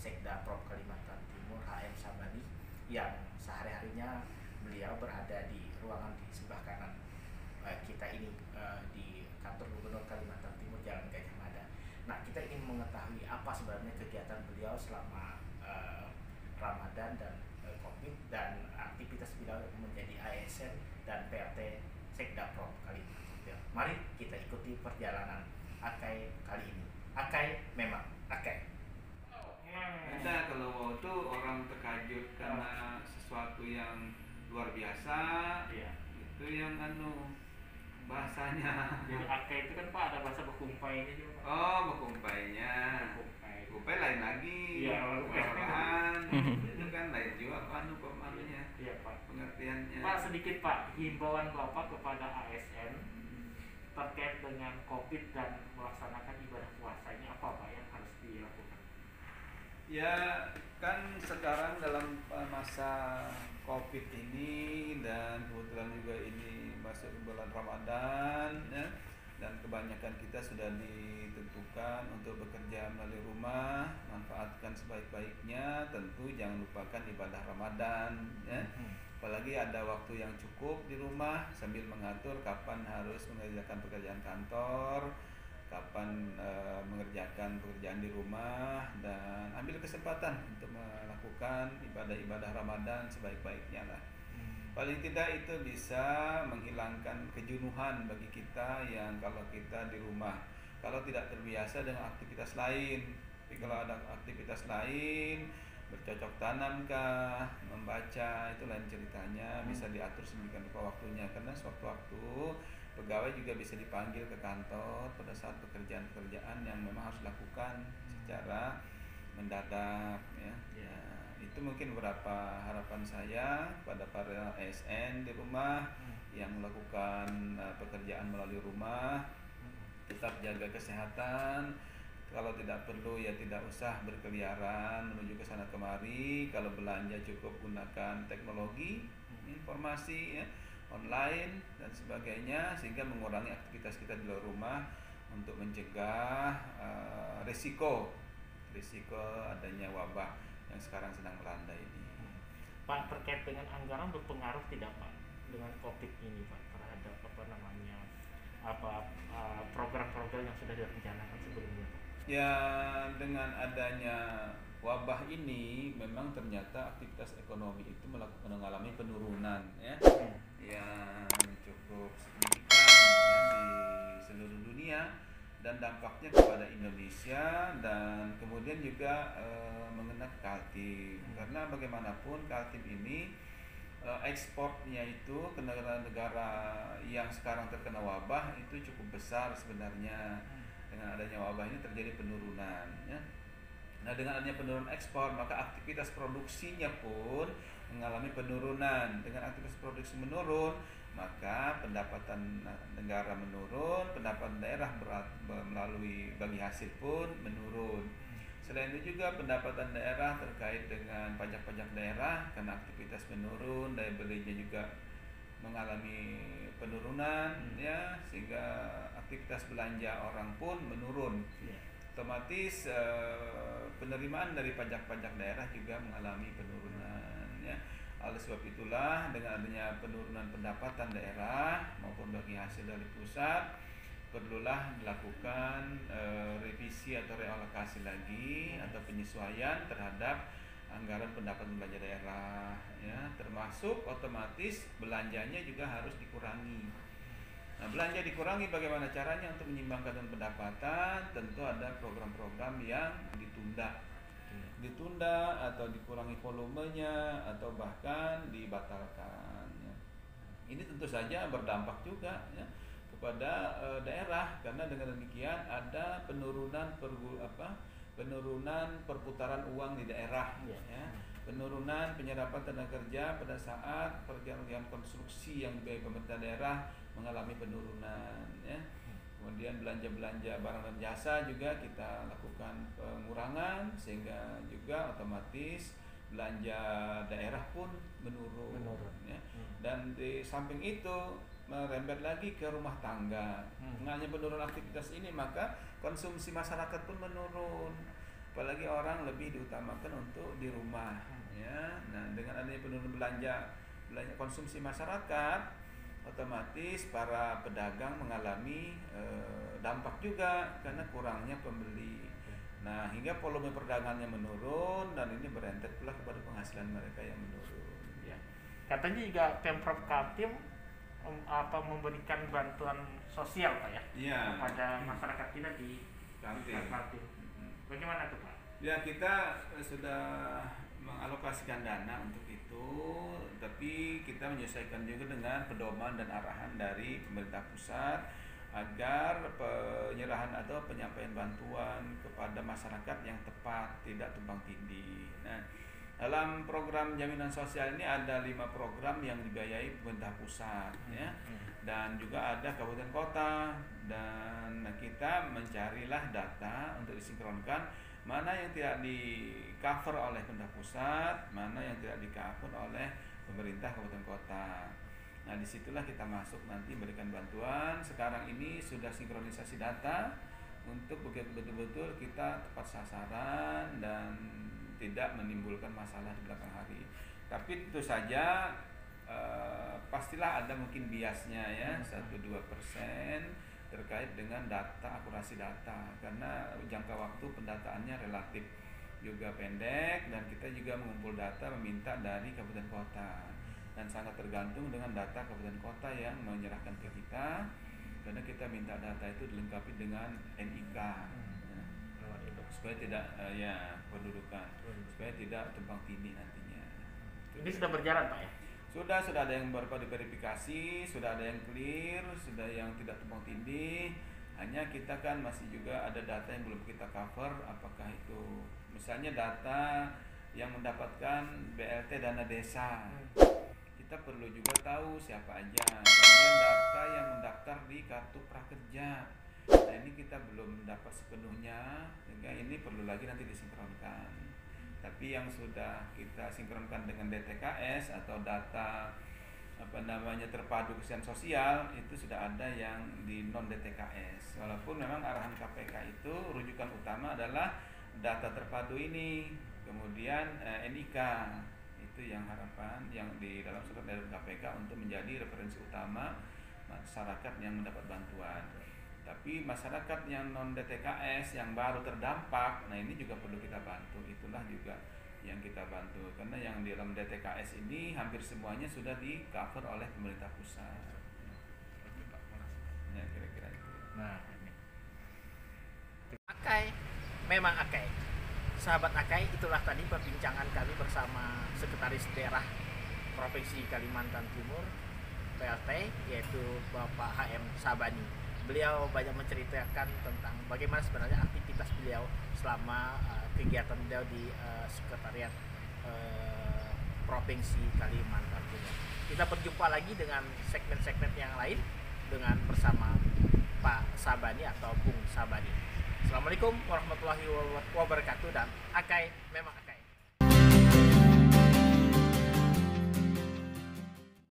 Sekda Prov Kalimantan Timur HM Sabani, yang sehari-harinya beliau berada di ruangan di sebelah kanan kita ini, di kantor Gubernur Kalimantan Timur Jalan Gajah Mada. Nah, kita ingin mengetahui apa sebenarnya kegiatan beliau selama Ramadan dan Covid, dan aktivitas beliau menjadi ASN dan PRT Sekda Prov Kalimantan. Mari kita ikuti perjalanan Akai kali ini. Akai memang Akai. Ada kalau wow itu orang terkajut karena sesuatu yang luar biasa. Iya. Itu yang bahasanya. Jadi Akai itu kan Pak ada bahasa bekumpainya juga Pak. Oh, bekumpainya. Kumpai lain lagi. Iya, orang itu kan lain juga pemanunya. Iya Pak. Pengertiannya. Pak, sedikit Pak, himbauan Bapak kepada ASN terkait dengan Covid dan melaksanakan ibadah puasanya apa Pak yang harus dilakukan? Ya kan sekarang dalam masa Covid ini, dan kebetulan juga ini masuk bulan Ramadan ya, dan kebanyakan kita sudah ditentukan untuk bekerja melalui rumah. Manfaatkan sebaik-baiknya, tentu jangan lupakan ibadah Ramadan ya. Apalagi ada waktu yang cukup di rumah sambil mengatur kapan harus mengerjakan pekerjaan kantor, kapan mengerjakan pekerjaan di rumah, dan ambil kesempatan untuk melakukan ibadah-ibadah Ramadan sebaik-baiknya lah. Paling tidak itu bisa menghilangkan kejenuhan bagi kita yang kalau kita di rumah, kalau tidak terbiasa dengan aktivitas lain. Tapi kalau ada aktivitas lain, bercocok tanamkah, membaca, itu lain ceritanya, bisa diatur sedemikian rupa waktunya. Karena sewaktu-waktu pegawai juga bisa dipanggil ke kantor pada saat pekerjaan-pekerjaan yang memang harus dilakukan secara mendadak ya. Itu mungkin beberapa harapan saya kepada para ASN di rumah yang melakukan pekerjaan melalui rumah. Tetap jaga kesehatan. Kalau tidak perlu ya tidak usah berkeliaran menuju ke sana kemari. Kalau belanja cukup gunakan teknologi informasi ya, online dan sebagainya, sehingga mengurangi aktivitas kita di luar rumah untuk mencegah risiko adanya wabah yang sekarang sedang melanda ini. Pak, terkait dengan anggaran berpengaruh tidak Pak dengan Covid ini Pak terhadap program-program yang sudah direncanakan sebelumnya Pak? Ya, dengan adanya wabah ini memang ternyata aktivitas ekonomi itu mengalami penurunan ya, yang cukup signifikan ya, di seluruh dunia, dan dampaknya kepada Indonesia dan kemudian juga mengenai Kaltim. Karena bagaimanapun Kaltim ini ekspornya itu ke negara-negara yang sekarang terkena wabah itu cukup besar sebenarnya. Dengan adanya wabah ini terjadi penurunan ya. Nah, dengan adanya penurunan ekspor, maka aktivitas produksinya pun mengalami penurunan. Dengan aktivitas produksi menurun, maka pendapatan negara menurun, pendapatan daerah melalui bagi hasil pun menurun. Selain itu juga pendapatan daerah terkait dengan pajak-pajak daerah, karena aktivitas menurun, daya belinya juga mengalami penurunan ya, sehingga aktivitas belanja orang pun menurun. Otomatis penerimaan dari pajak-pajak daerah juga mengalami penurunan ya. Oleh sebab itulah dengan adanya penurunan pendapatan daerah maupun bagi hasil dari pusat, perlulah dilakukan revisi atau realokasi lagi atau penyesuaian terhadap anggaran pendapatan belanja daerah ya, termasuk otomatis belanjanya juga harus dikurangi. Nah, belanja dikurangi bagaimana caranya untuk menyimbangkan dengan pendapatan? Tentu ada program-program yang ditunda atau dikurangi volumenya atau bahkan dibatalkan ya. Ini tentu saja berdampak juga ya kepada daerah, karena dengan demikian ada penurunan perputaran uang di daerah ya. Penurunan penyerapan tenaga kerja pada saat pekerjaan konstruksi yang dibiayai pemerintah daerah mengalami penurunan ya. Kemudian belanja-belanja barang dan jasa juga kita lakukan pengurangan, sehingga juga otomatis belanja daerah pun menurun. Ya. Dan di samping itu merembet lagi ke rumah tangga. Hanya penurunan aktivitas ini, maka konsumsi masyarakat pun menurun. apalagi orang lebih diutamakan untuk di rumah ya. Nah, dengan adanya penurunan belanja konsumsi masyarakat, otomatis para pedagang mengalami dampak juga karena kurangnya pembeli. Nah, hingga volume perdagangannya menurun dan ini berentet pula kepada penghasilan mereka yang menurun. Ya. Katanya juga Pemprov Kaltim memberikan bantuan sosial Pak ya, Ya, kepada masyarakat kita di Kaltim. Bagaimana tuh Pak? Ya, kita sudah mengalokasikan dana untuk itu, tapi kita menyesuaikan juga dengan pedoman dan arahan dari pemerintah pusat agar penyerahan atau penyampaian bantuan kepada masyarakat yang tepat, tidak tumpang tindih. Nah, dalam program jaminan sosial ini ada 5 program yang dibiayai pemerintah pusat ya, dan juga ada kabupaten kota, dan kita mencarilah data untuk disinkronkan mana yang tidak di cover oleh pemerintah pusat, mana yang tidak di cover oleh pemerintah kabupaten kota. Nah, disitulah kita masuk nanti memberikan bantuan. Sekarang ini sudah sinkronisasi data untuk betul-betul kita tepat sasaran dan tidak menimbulkan masalah di belakang hari. Tapi tentu saja pastilah ada mungkin biasnya ya, 1-2% terkait dengan data, akurasi data, karena jangka waktu pendataannya relatif juga pendek, dan kita juga mengumpul data meminta dari kabupaten kota, dan sangat tergantung dengan data kabupaten kota yang menyerahkan ke kita, karena kita minta data itu dilengkapi dengan NIK supaya tidak pendudukan, supaya tidak tumpang tindih nantinya. Ini sudah berjalan Pak ya? Sudah ada yang beberapa diverifikasi, sudah ada yang clear, sudah yang tidak tumpang tindih. Hanya kita kan masih juga ada data yang belum kita cover, apakah itu misalnya data yang mendapatkan BLT dana desa. Kita perlu juga tahu siapa aja. Kemudian data yang mendaftar di kartu prakerja. Nah, ini kita belum dapat sepenuhnya, sehingga ini perlu lagi nanti disinkronkan. Tapi yang sudah kita sinkronkan dengan DTKS atau data terpadu kesehatan sosial, itu sudah ada yang di non DTKS. Walaupun memang arahan KPK itu rujukan utama adalah data terpadu ini, kemudian NIK itu yang harapan yang di dalam surat edaran KPK untuk menjadi referensi utama masyarakat yang mendapat bantuan. Tapi masyarakat yang non DTKS yang baru terdampak, nah ini juga perlu kita bantu. Itulah juga yang kita bantu, karena yang di dalam DTKS ini hampir semuanya sudah di cover oleh pemerintah pusat. Ya, kira-kira itu. Nah, ini Akai, memang Akai. Sahabat Akai, itulah tadi perbincangan kami bersama Sekretaris Daerah Provinsi Kalimantan Timur PLT, yaitu Bapak HM Sabani. Beliau banyak menceritakan tentang bagaimana sebenarnya aktivitas beliau selama kegiatan beliau di Sekretariat Provinsi Kalimantan Timur. Kita berjumpa lagi dengan segmen-segmen yang lain dengan bersama Pak Sabani atau Bung Sabani. Assalamualaikum warahmatullahi wabarakatuh, dan Akai memang Akai.